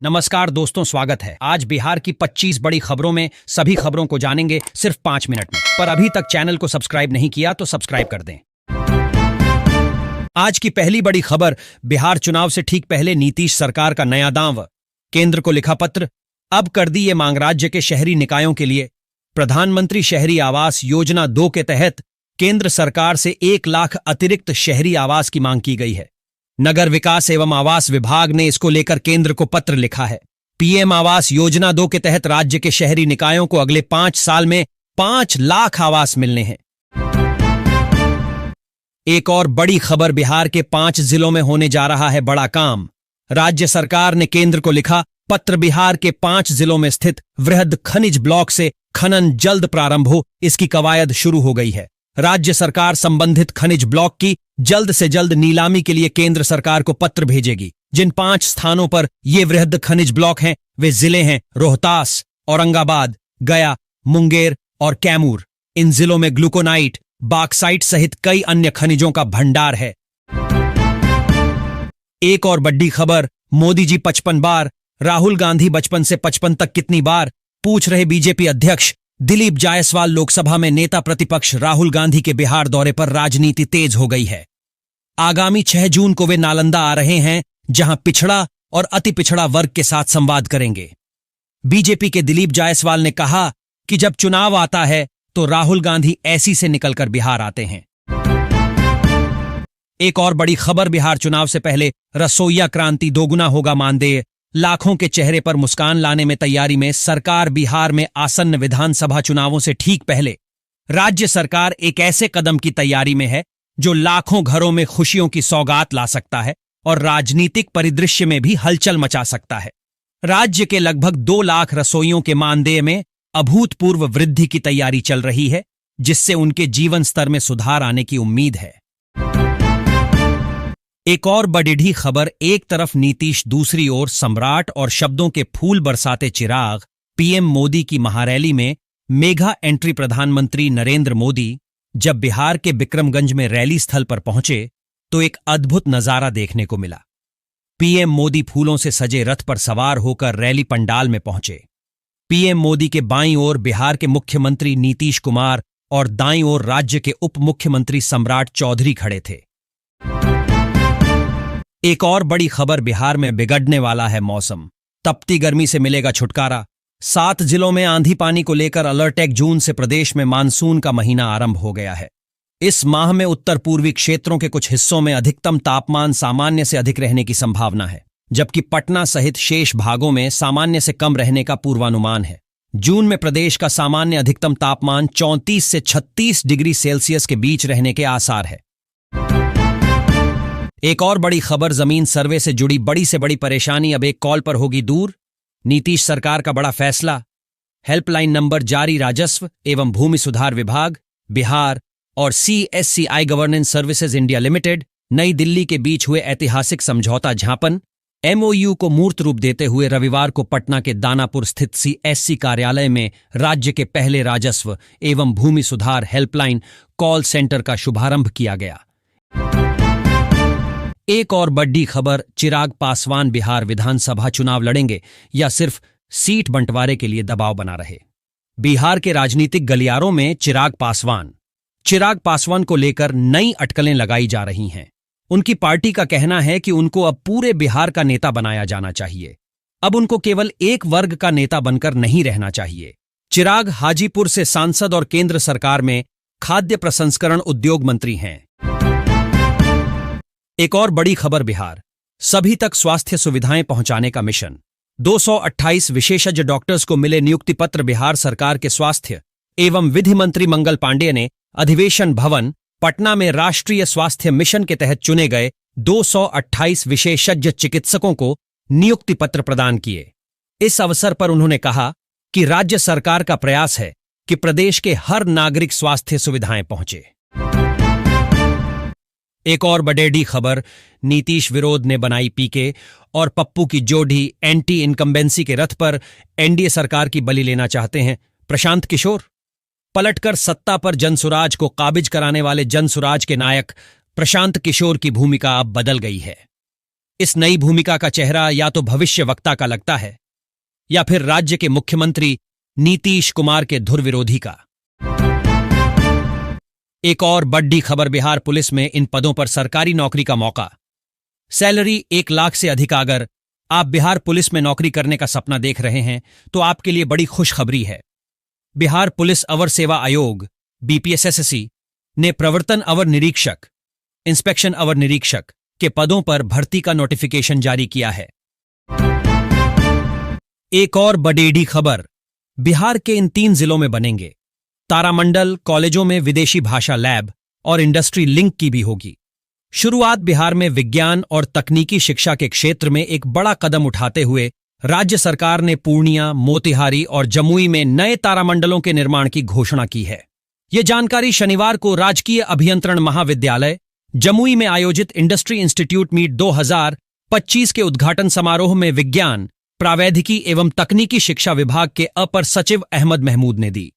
नमस्कार दोस्तों, स्वागत है। आज बिहार की 25 बड़ी खबरों में सभी खबरों को जानेंगे सिर्फ 5 मिनट में। पर अभी तक चैनल को सब्सक्राइब नहीं किया तो सब्सक्राइब कर दें। आज की पहली बड़ी खबर, बिहार चुनाव से ठीक पहले नीतीश सरकार का नया दांव। केंद्र को लिखा पत्र, अब कर दी ये मांग राज्य के शहरी निकायों के लिए। प्रधानमंत्री शहरी आवास योजना 2 के तहत केंद्र सरकार से 1 लाख अतिरिक्त शहरी आवास की मांग की गई है। नगर विकास एवं आवास विभाग ने इसको लेकर केंद्र को पत्र लिखा है। पीएम आवास योजना 2 के तहत राज्य के शहरी निकायों को अगले 5 साल में 5 लाख आवास मिलने हैं। एक और बड़ी खबर, बिहार के 5 जिलों में होने जा रहा है बड़ा काम। राज्य सरकार ने केंद्र को लिखा पत्र, बिहार के 5 जिलों में स्थित वृहद खनिज ब्लॉक से खनन जल्द प्रारंभ हो, इसकी कवायद शुरू हो गई है। राज्य सरकार संबंधित खनिज ब्लॉक की जल्द से जल्द नीलामी के लिए केंद्र सरकार को पत्र भेजेगी। जिन 5 स्थानों पर ये वृहद खनिज ब्लॉक हैं वे जिले हैं रोहतास, औरंगाबाद, गया, मुंगेर और कैमूर। इन जिलों में ग्लूकोनाइट, बॉक्साइट सहित कई अन्य खनिजों का भंडार है। एक और बड़ी खबर, मोदी जी 55 बार, राहुल गांधी बचपन से 55 तक कितनी बार, पूछ रहे बीजेपी अध्यक्ष दिलीप जायसवाल। लोकसभा में नेता प्रतिपक्ष राहुल गांधी के बिहार दौरे पर राजनीति तेज हो गई है। आगामी 6 जून को वे नालंदा आ रहे हैं, जहां पिछड़ा और अति पिछड़ा वर्ग के साथ संवाद करेंगे। बीजेपी के दिलीप जायसवाल ने कहा कि जब चुनाव आता है तो राहुल गांधी ऐसी से निकलकर बिहार आते हैं। एक और बड़ी खबर, बिहार चुनाव से पहले रसोइया क्रांति, दोगुना होगा मानदेय। लाखों के चेहरे पर मुस्कान लाने में तैयारी में सरकार। बिहार में आसन्न विधानसभा चुनावों से ठीक पहले राज्य सरकार एक ऐसे कदम की तैयारी में है जो लाखों घरों में खुशियों की सौगात ला सकता है और राजनीतिक परिदृश्य में भी हलचल मचा सकता है। राज्य के लगभग 2 लाख रसोइयों के मानदेय में अभूतपूर्व वृद्धि की तैयारी चल रही है, जिससे उनके जीवन स्तर में सुधार आने की उम्मीद है। एक और बड़ी खबर, एक तरफ नीतीश, दूसरी ओर सम्राट और शब्दों के फूल बरसाते चिराग। पीएम मोदी की महारैली में मेगा एंट्री। प्रधानमंत्री नरेंद्र मोदी जब बिहार के बिक्रमगंज में रैली स्थल पर पहुंचे तो एक अद्भुत नजारा देखने को मिला। पीएम मोदी फूलों से सजे रथ पर सवार होकर रैली पंडाल में पहुंचे। पीएम मोदी के बाईं ओर बिहार के मुख्यमंत्री नीतीश कुमार और दाईं ओर राज्य के उप मुख्यमंत्री सम्राट चौधरी खड़े थे। एक और बड़ी खबर, बिहार में बिगड़ने वाला है मौसम। तपती गर्मी से मिलेगा छुटकारा। 7 जिलों में आंधी पानी को लेकर अलर्ट। 1 जून से प्रदेश में मानसून का महीना आरंभ हो गया है। इस माह में उत्तर पूर्वी क्षेत्रों के कुछ हिस्सों में अधिकतम तापमान सामान्य से अधिक रहने की संभावना है, जबकि पटना सहित शेष भागों में सामान्य से कम रहने का पूर्वानुमान है। जून में प्रदेश का सामान्य अधिकतम तापमान 34 से 36 डिग्री सेल्सियस के बीच रहने के आसार है। एक और बड़ी खबर, जमीन सर्वे से जुड़ी बड़ी से बड़ी परेशानी अब एक कॉल पर होगी दूर। नीतीश सरकार का बड़ा फैसला। हेल्पलाइन नंबर जारी। राजस्व एवं भूमि सुधार विभाग बिहार और CSCI governance services India limited नई दिल्ली के बीच हुए ऐतिहासिक समझौता ज्ञापन MOU को मूर्त रूप देते हुए रविवार को पटना के दानापुर स्थित CSC कार्यालय में राज्य के पहले राजस्व एवं भूमि सुधार हेल्पलाइन कॉल सेंटर का शुभारंभ किया गया। एक और बड़ी खबर, चिराग पासवान बिहार विधानसभा चुनाव लड़ेंगे या सिर्फ सीट बंटवारे के लिए दबाव बना रहे। बिहार के राजनीतिक गलियारों में चिराग पासवान को लेकर नई अटकलें लगाई जा रही हैं। उनकी पार्टी का कहना है कि उनको अब पूरे बिहार का नेता बनाया जाना चाहिए। अब उनको केवल एक वर्ग का नेता बनकर नहीं रहना चाहिए। चिराग हाजीपुर से सांसद और केंद्र सरकार में खाद्य प्रसंस्करण उद्योग मंत्री हैं। एक और बड़ी खबर, बिहार सभी तक स्वास्थ्य सुविधाएं पहुंचाने का मिशन। 228 विशेषज्ञ डॉक्टर्स को मिले नियुक्ति पत्र। बिहार सरकार के स्वास्थ्य एवं विधि मंत्री मंगल पांडेय ने अधिवेशन भवन पटना में राष्ट्रीय स्वास्थ्य मिशन के तहत चुने गए 228 विशेषज्ञ चिकित्सकों को नियुक्ति पत्र प्रदान किए। इस अवसर पर उन्होंने कहा कि राज्य सरकार का प्रयास है कि प्रदेश के हर नागरिक स्वास्थ्य सुविधाएं पहुंचे। एक और बड़ी खबर, नीतीश विरोध ने बनाई पीके और पप्पू की जोड़ी। एंटी इनकम्बेंसी के रथ पर एनडीए सरकार की बलि लेना चाहते हैं प्रशांत किशोर। पलटकर सत्ता पर जनसुराज को काबिज कराने वाले जनसुराज के नायक प्रशांत किशोर की भूमिका अब बदल गई है। इस नई भूमिका का चेहरा या तो भविष्य वक्ता का लगता है या फिर राज्य के मुख्यमंत्री नीतीश कुमार के धुर विरोधी का। एक और बड़ी खबर, बिहार पुलिस में इन पदों पर सरकारी नौकरी का मौका। सैलरी 1 लाख से अधिक। अगर आप बिहार पुलिस में नौकरी करने का सपना देख रहे हैं तो आपके लिए बड़ी खुशखबरी है। बिहार पुलिस अवर सेवा आयोग बीपीएसएससी ने प्रवर्तन अवर निरीक्षक, इंस्पेक्शन अवर निरीक्षक के पदों पर भर्ती का नोटिफिकेशन जारी किया है। एक और बड़ेडी खबर, बिहार के इन 3 जिलों में बनेंगे तारामंडल कॉलेजों में विदेशी भाषा लैब और इंडस्ट्री लिंक की भी होगी। शुरुआत बिहार में विज्ञान और तकनीकी शिक्षा के क्षेत्र में एक बड़ा कदम उठाते हुए राज्य सरकार ने पूर्णिया, मोतिहारी और जमुई में नए तारामंडलों के निर्माण की घोषणा की है। यह जानकारी शनिवार को राजकीय अभियंत्रण महाविद्यालय जमुई में आयोजित इंडस्ट्री इंस्टीट्यूट मीट 2025 के उद्घाटन समारोह में विज्ञान, प्रावैधिकी एवं तकनीकी शिक्षा विभाग के अपर सचिव अहमद महमूद ने दी।